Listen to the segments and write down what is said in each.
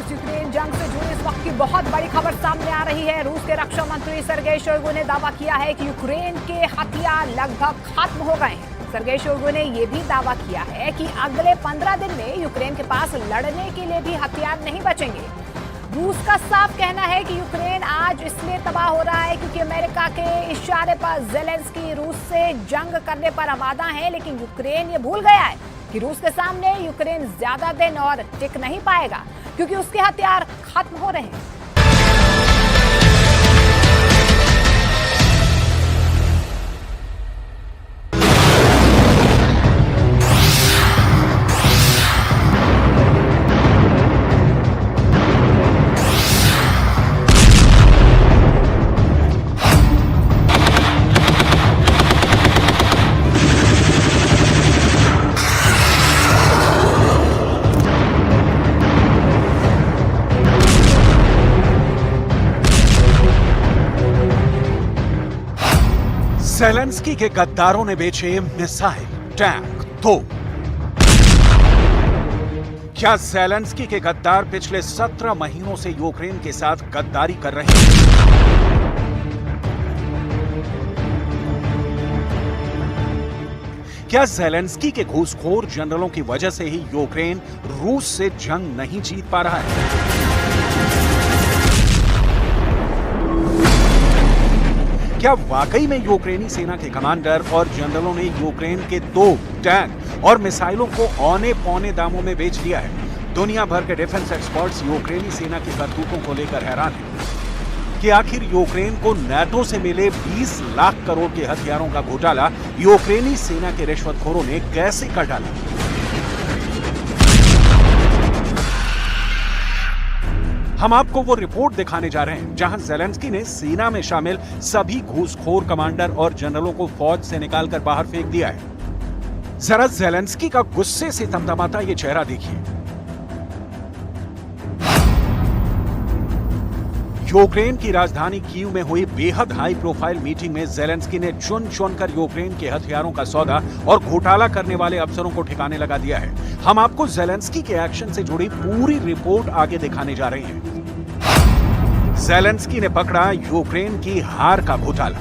रूस यूक्रेन जंग से जुड़ी इस वक्त की बहुत बड़ी खबर सामने आ रही है। रूस के रक्षा मंत्री सर्गेई शोइगु ने दावा किया है कि यूक्रेन के हथियार लगभग खत्म हो गए हैं। सर्गेई शोइगु ने यह भी दावा किया है कि अगले 15 दिन में यूक्रेन के पास लड़ने के लिए भी हथियार नहीं बचेंगे। रूस का साफ कहना है कि यूक्रेन आज इसलिए तबाह हो रहा है क्योंकि अमेरिका के इशारे पर ज़ेलेंस्की रूस से जंग करने पर आमादा है, लेकिन यूक्रेन ये भूल गया है कि रूस के सामने यूक्रेन ज्यादा दिन और टिक नहीं पाएगा क्योंकि उसके हथियार खत्म हो रहे हैं। ज़ेलेंस्की के गद्दारों ने बेचे मिसाइल, टैंक, तोप। क्या ज़ेलेंस्की के गद्दार पिछले 17 महीनों से यूक्रेन के साथ गद्दारी कर रहे हैं? क्या ज़ेलेंस्की के घूसखोर जनरलों की वजह से ही यूक्रेन रूस से जंग नहीं जीत पा रहा है? क्या वाकई में यूक्रेनी सेना के कमांडर और जनरलों ने यूक्रेन के तोप, टैंक और मिसाइलों को औने पौने दामों में बेच दिया है? दुनिया भर के डिफेंस एक्सपर्ट्स यूक्रेनी सेना की करतूतों को लेकर हैरान हैं कि आखिर यूक्रेन को नाटो से मिले 20 लाख करोड़ के हथियारों का घोटाला यूक्रेनी सेना के रिश्वतखोरों ने कैसे कर डाला। हम आपको वो रिपोर्ट दिखाने जा रहे हैं जहां ज़ेलेंस्की ने सेना में शामिल सभी घूसखोर कमांडर और जनरलों को फौज से निकालकर बाहर फेंक दिया है। जरा ज़ेलेंस्की का गुस्से से तमतमाता ये चेहरा देखिए। यूक्रेन की राजधानी कीव में हुई बेहद हाई प्रोफाइल मीटिंग में ज़ेलेंस्की ने चुन चुनकर यूक्रेन के हथियारों का सौदा और घोटाला करने वाले अफसरों को ठिकाने लगा दिया है। हम आपको ज़ेलेंस्की के एक्शन से जुड़ी पूरी रिपोर्ट आगे दिखाने जा रहे हैं। ज़ेलेंस्की ने पकड़ा यूक्रेन की हार का घोटाला।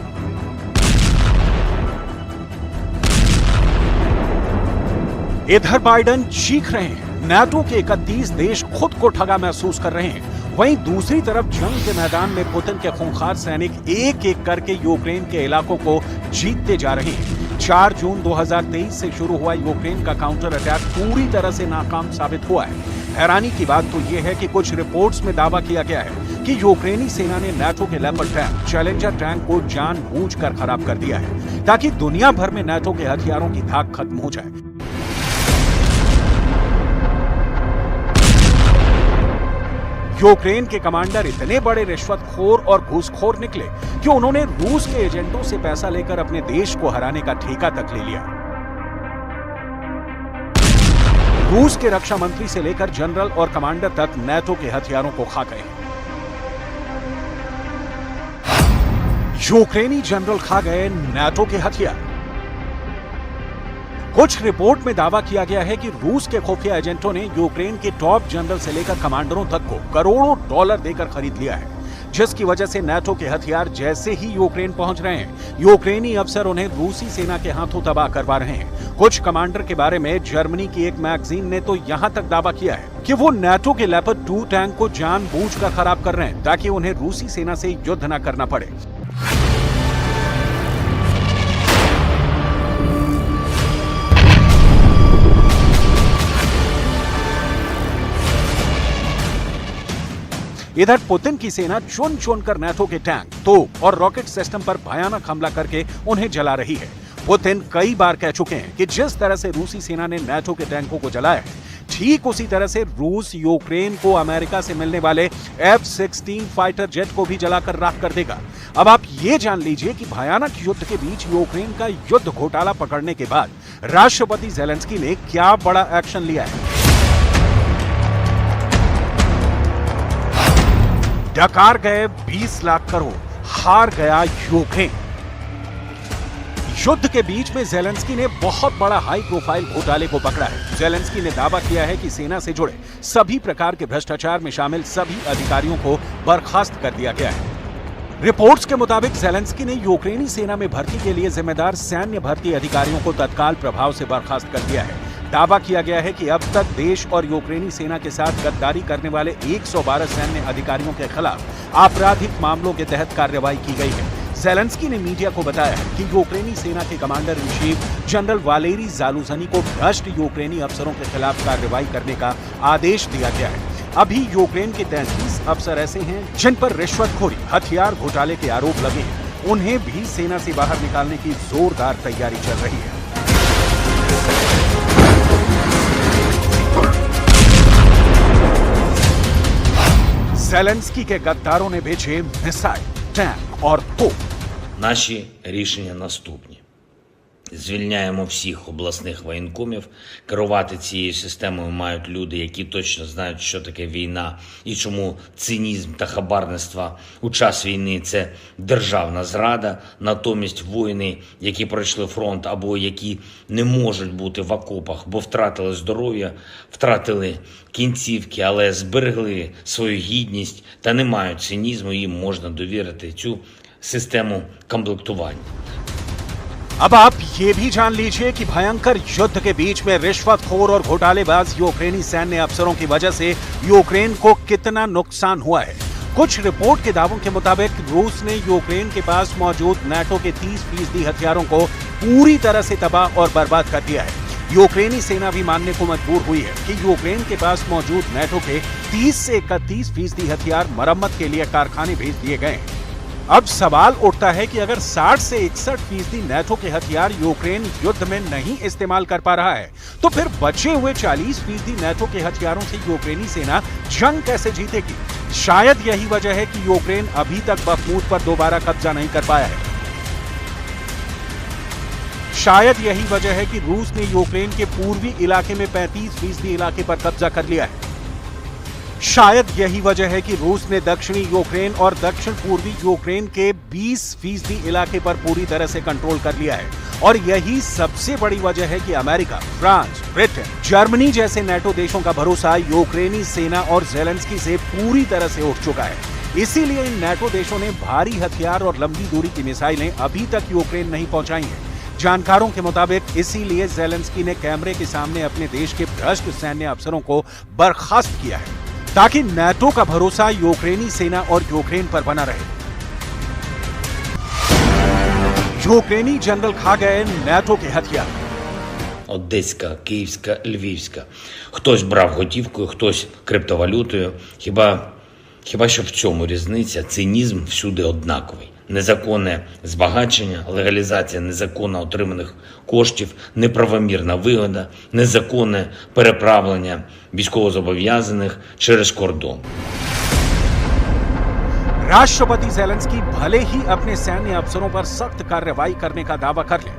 इधर बाइडेन चीख रहे हैं, नाटो के 31 देश खुद को ठगा महसूस कर रहे हैं। वहीं दूसरी तरफ जंग के मैदान में पुतिन के खूंखार सैनिक एक एक करके यूक्रेन के इलाकों को जीतते जा रहे हैं। 4 जून 2023 से शुरू हुआ यूक्रेन का काउंटर अटैक पूरी तरह से नाकाम साबित हुआ है। हैरानी की बात तो यह है कि कुछ रिपोर्ट्स में दावा किया गया है कि यूक्रेनी सेना ने नाटो के लेपर्ड टैंक, चैलेंजर टैंक को जानबूझकर खराब कर दिया है ताकि दुनिया भर में नाटो के हथियारों की धाक खत्म हो जाए। यूक्रेन के कमांडर इतने बड़े रिश्वतखोर और घूसखोर निकले कि उन्होंने रूस के एजेंटों से पैसा लेकर अपने देश को हराने का ठेका तक ले लिया। रूस के रक्षा मंत्री से लेकर जनरल और कमांडर तक नाटो के हथियारों को खा गए। यूक्रेनी जनरल खा गए नाटो के हथियार। कुछ रिपोर्ट में दावा किया गया है कि रूस के खुफिया एजेंटों ने यूक्रेन के टॉप जनरल से लेकर कमांडरों तक को करोड़ों डॉलर देकर खरीद लिया है, जिसकी वजह से नाटो के हथियार जैसे ही यूक्रेन पहुंच रहे हैं, यूक्रेनी अफसर उन्हें रूसी सेना के हाथों तबाह करवा रहे हैं। कुछ कमांडर के बारे में जर्मनी की एक मैगजीन ने तो यहां तक दावा किया है कि वो नाटो के लेपर्ड 2 टैंक को जानबूझकर खराब कर रहे हैं ताकि उन्हें रूसी सेना से युद्ध न करना पड़े। इधर पुतिन की सेना चुन चुनकर नाटो के टैंक, तोप और रॉकेट सिस्टम पर भयानक हमला करके उन्हें जला रही है। पुतिन कई बार कह चुके हैं कि जिस तरह से रूसी सेना ने नाटो के टैंकों को जलाया है, ठीक उसी तरह से रूस यूक्रेन को अमेरिका से मिलने वाले F-16 फाइटर जेट को भी जलाकर राख कर देगा। अब आप ये जान लीजिए कि भयानक युद्ध के बीच यूक्रेन का युद्ध घोटाला पकड़ने के बाद राष्ट्रपति ज़ेलेंस्की ने क्या बड़ा एक्शन लिया है। डकार गए 20 लाख करोड़, हार गया यूक्रेन। युद्ध के बीच में जेलेंस्की ने बहुत बड़ा हाई प्रोफाइल घोटाले को पकड़ा है। जेलेंस्की ने दावा किया है कि सेना से जुड़े सभी प्रकार के भ्रष्टाचार में शामिल सभी अधिकारियों को बर्खास्त कर दिया गया है। रिपोर्ट्स के मुताबिक जेलेंस्की ने यूक्रेनी सेना में भर्ती के लिए जिम्मेदार सैन्य भर्ती अधिकारियों को तत्काल प्रभाव से बर्खास्त कर दिया है। दावा किया गया है कि अब तक देश और यूक्रेनी सेना के साथ गद्दारी करने वाले 112 सैन्य अधिकारियों के खिलाफ आपराधिक मामलों के तहत कार्रवाई की गई है। जेलेंस्की ने मीडिया को बताया है कि यूक्रेनी सेना के commander in chief general Valeriy Zaluzhnyi को भ्रष्ट यूक्रेनी अफसरों के खिलाफ कार्रवाई करने का आदेश दिया गया है। अभी यूक्रेन के 33 अफसर ऐसे हैं जिन पर रिश्वतखोरी, हथियार घोटाले के आरोप लगे हैं। उन्हें भी सेना से बाहर निकालने की जोरदार तैयारी चल रही है। जेलेंस्की के गद्दारों ने भेजे मिसाइल, टैंक और तोप। Наші рішення наступні. Звільняємо всіх обласних воєнкомів. Керувати цією системою мають люди, які точно знають, що таке війна і чому цинізм та хабарництво у час війни – це державна зрада. Натомість воїни, які пройшли фронт або які не можуть бути в окопах, бо втратили здоров'я, втратили кінцівки, але зберегли свою гідність та не мають цинізму, їм можна довірити цю систему комплектування. अब आप ये भी जान लीजिए कि भयंकर युद्ध के बीच में रिश्वतखोर और घोटालेबाज यूक्रेनी सैन्य अफसरों की वजह से यूक्रेन को कितना नुकसान हुआ है। कुछ रिपोर्ट के दावों के मुताबिक रूस ने यूक्रेन के पास मौजूद नाटो के 30% हथियारों को पूरी तरह से तबाह और बर्बाद कर दिया है। यूक्रेनी सेना भी मानने को मजबूर हुई है कि यूक्रेन के पास मौजूद नाटो के 30 से 31% हथियार मरम्मत के लिए कारखाने भेज दिए गए हैं। अब सवाल उठता है कि अगर 60 से 61% नाटो के हथियार यूक्रेन युद्ध में नहीं इस्तेमाल कर पा रहा है, तो फिर बचे हुए 40% नाटो के हथियारों से यूक्रेनी सेना जंग कैसे जीतेगी? शायद यही वजह है कि यूक्रेन अभी तक बखमूत पर दोबारा कब्जा नहीं कर पाया है। शायद यही वजह है कि रूस ने यूक्रेन के पूर्वी इलाके में 35% इलाके पर कब्जा कर लिया है। शायद यही वजह है कि रूस ने दक्षिणी यूक्रेन और दक्षिण पूर्वी यूक्रेन के 20% इलाके पर पूरी तरह से कंट्रोल कर लिया है। और यही सबसे बड़ी वजह है कि अमेरिका, फ्रांस, ब्रिटेन, जर्मनी जैसे नाटो देशों का भरोसा यूक्रेनी सेना और जेलेंस्की से पूरी तरह से उठ चुका है। इसीलिए इन नाटो देशों ने भारी हथियार और लंबी दूरी की मिसाइलें अभी तक यूक्रेन नहीं पहुंचाई हैं। जानकारों के मुताबिक इसीलिए जेलेंस्की ने कैमरे के सामने अपने देश के भ्रष्ट सैन्य अफसरों को बर्खास्त किया है, ताकि नाटो का भरोसा यूक्रेनी सेना और यूक्रेन पर बना रहे। यूक्रेनी जनरल खा गए नाटो के हथियार। Одеська, Київська, Львівська. Хтось брав готівкою, хтось криптовалютою. Хіба що в цьому різниця? Цинізм всюди однаковий. Незаконне збагачення, легалізація незаконно отриманих коштів, неправомірна вигода, незаконне переправлення військовозобов'язаних через кордон. राष्ट्रपति जेलेंस्की भले ही अपने सैन्य अफसरों पर सख्त कार्रवाई करने का दावा कर ले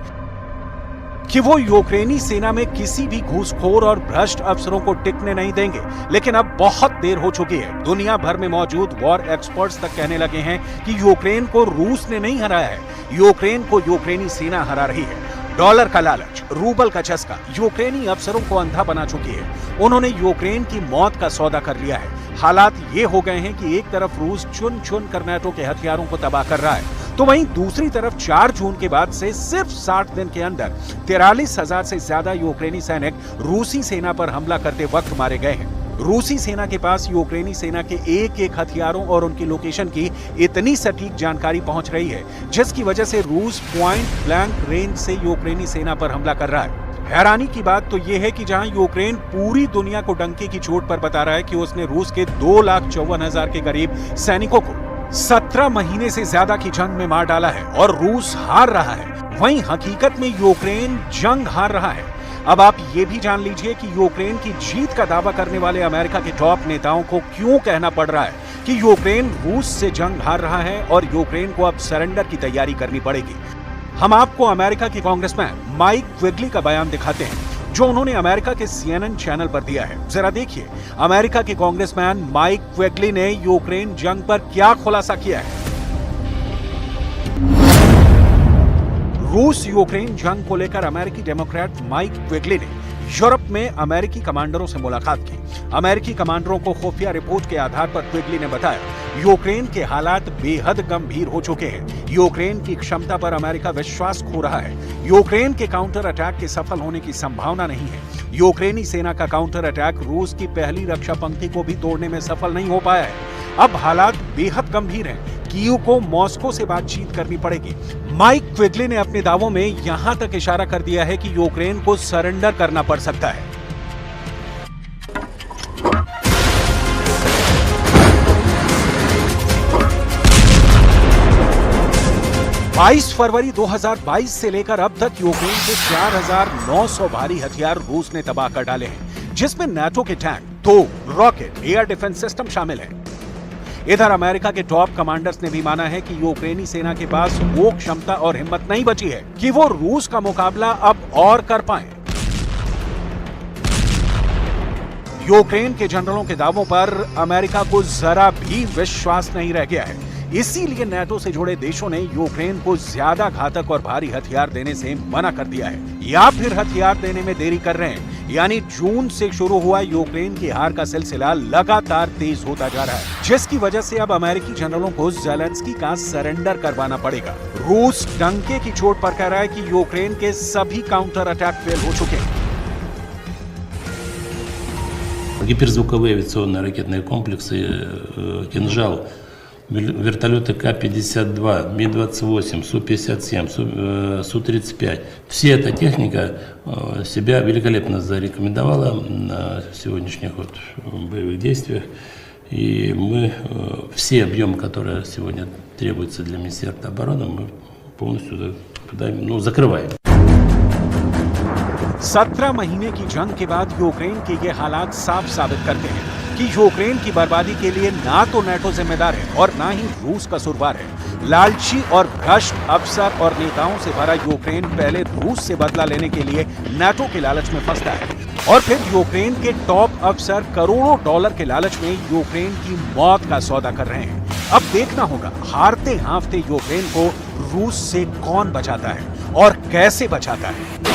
कि वो यूक्रेनी सेना में किसी भी घूसखोर और भ्रष्ट अफसरों को टिकने नहीं देंगे, लेकिन अब बहुत देर हो चुकी है। दुनिया भर में मौजूद वॉर एक्सपर्ट्स तक कहने लगे हैं कि यूक्रेन को रूस ने नहीं हराया है, यूक्रेन को यूक्रेनी सेना हरा रही है। डॉलर का लालच, रूबल का चस्का यूक्रेनी अफसरों को अंधा बना चुकी है। उन्होंने यूक्रेन की मौत का सौदा कर लिया है। हालात ये हो गए हैं कि एक तरफ रूस चुन चुन कर नाटो के हथियारों को तबाह कर रहा है, तो वहीं दूसरी तरफ 4 जून के बाद से सिर्फ 60 दिन के अंदर 43,000 से ज्यादा यूक्रेनी सैनिक रूसी सेना पर हमला करते वक्त मारे गए हैं। रूसी सेना के पास यूक्रेनी सेना के एक हथियारों और उनकी लोकेशन की इतनी सटीक जानकारी पहुंच रही है, जिसकी वजह से रूस पॉइंट ब्लैंक रेंज से यूक्रेनी सेना पर हमला कर रहा है। हैरानी की बात तो यह है कि जहां यूक्रेन पूरी दुनिया को डंके की चोट पर बता रहा है कि उसने रूस के 2,54,000 के करीब सैनिकों को 17 महीने से ज्यादा की जंग में मार डाला है और रूस हार रहा है, वहीं हकीकत में यूक्रेन जंग हार रहा है। अब आप ये भी जान लीजिए कि यूक्रेन की जीत का दावा करने वाले अमेरिका के टॉप नेताओं को क्यों कहना पड़ रहा है कि यूक्रेन रूस से जंग हार रहा है और यूक्रेन को अब सरेंडर की तैयारी करनी पड़ेगी। हम आपको अमेरिका के कांग्रेसमैन माइक क्विगली का बयान दिखाते हैं, जो उन्होंने अमेरिका के CNN चैनल पर दिया है। जरा देखिए अमेरिका के कांग्रेसमैन माइक क्विगली ने यूक्रेन जंग पर क्या खुलासा किया है। रूस यूक्रेन जंग को लेकर अमेरिकी डेमोक्रेट माइक क्विगली ने यूरोप में अमेरिकी कमांडरों से मुलाकात की। अमेरिकी कमांडरों को खुफिया रिपोर्ट के आधार पर क्विगली ने बताया, यूक्रेन के हालात बेहद गंभीर हो चुके हैं। यूक्रेन की क्षमता पर अमेरिका विश्वास खो रहा है। यूक्रेन के काउंटर अटैक के सफल होने की संभावना नहीं है। यूक्रेनी सेना का काउंटर अटैक रूस की पहली रक्षा पंक्ति को भी तोड़ने में सफल नहीं हो पाया है। अब हालात बेहद गंभीर हैं। कीव को मॉस्को से बातचीत करनी पड़ेगी। माइक क्विगली ने अपने दावों में यहां तक इशारा कर दिया है कि यूक्रेन को सरेंडर करना पड़ सकता है। 22 फरवरी 2022 से लेकर अब तक यूक्रेन के 4,900 भारी हथियार रूस ने तबाह कर डाले हैं, जिसमें नाटो के टैंक, तोप, रॉकेट, एयर डिफेंस सिस्टम शामिल है। इधर अमेरिका के टॉप कमांडर्स ने भी माना है कि यूक्रेनी सेना के पास वो क्षमता और हिम्मत नहीं बची है कि वो रूस का मुकाबला अब और कर पाए। यूक्रेन के जनरलों के दावों पर अमेरिका को जरा भी विश्वास नहीं रह गया है। इसीलिए नाटो से जुड़े देशों ने यूक्रेन को ज्यादा घातक और भारी हथियार देने से मना कर दिया है, या फिर हथियार देने में देरी कर रहे हैं। यानी जून से शुरू हुआ यूक्रेन की हार का सिलसिला लगातार तेज होता जा रहा है, जिसकी वजह से अब अमेरिकी जनरलों को ज़ेलेंस्की का सरेंडर करवाना पड़ेगा। रूस डंके की चोट पर कह रहा है कि यूक्रेन के सभी काउंटर अटैक फेल हो चुके हैं। Гиперзвуковые авиационные ракетные комплексы «Кинжал», вертолеты К-52, Ми-28, Су-57, Су-35. Вся эта техника себя великолепно зарекомендовала на сегодняшних боевых действиях. И мы все объемы, которые сегодня требуются для Министерства обороны, мы полностью закрываем. 17 महीने की जंग के बाद यूक्रेन के ये हालात साफ साबित करते हैं कि यूक्रेन की बर्बादी के लिए ना तो नाटो जिम्मेदार है और ना ही रूस कसूरवार है। लालची और भ्रष्ट अफसर और नेताओं से भरा यूक्रेन पहले रूस से बदला लेने के लिए नाटो के लालच में फंसता है, और फिर यूक्रेन के टॉप अफसर करोड़ों डॉलर के लालच में यूक्रेन की मौत का सौदा कर रहे हैं। अब देखना होगा हारते हांफते यूक्रेन को रूस से कौन बचाता है और कैसे बचाता है।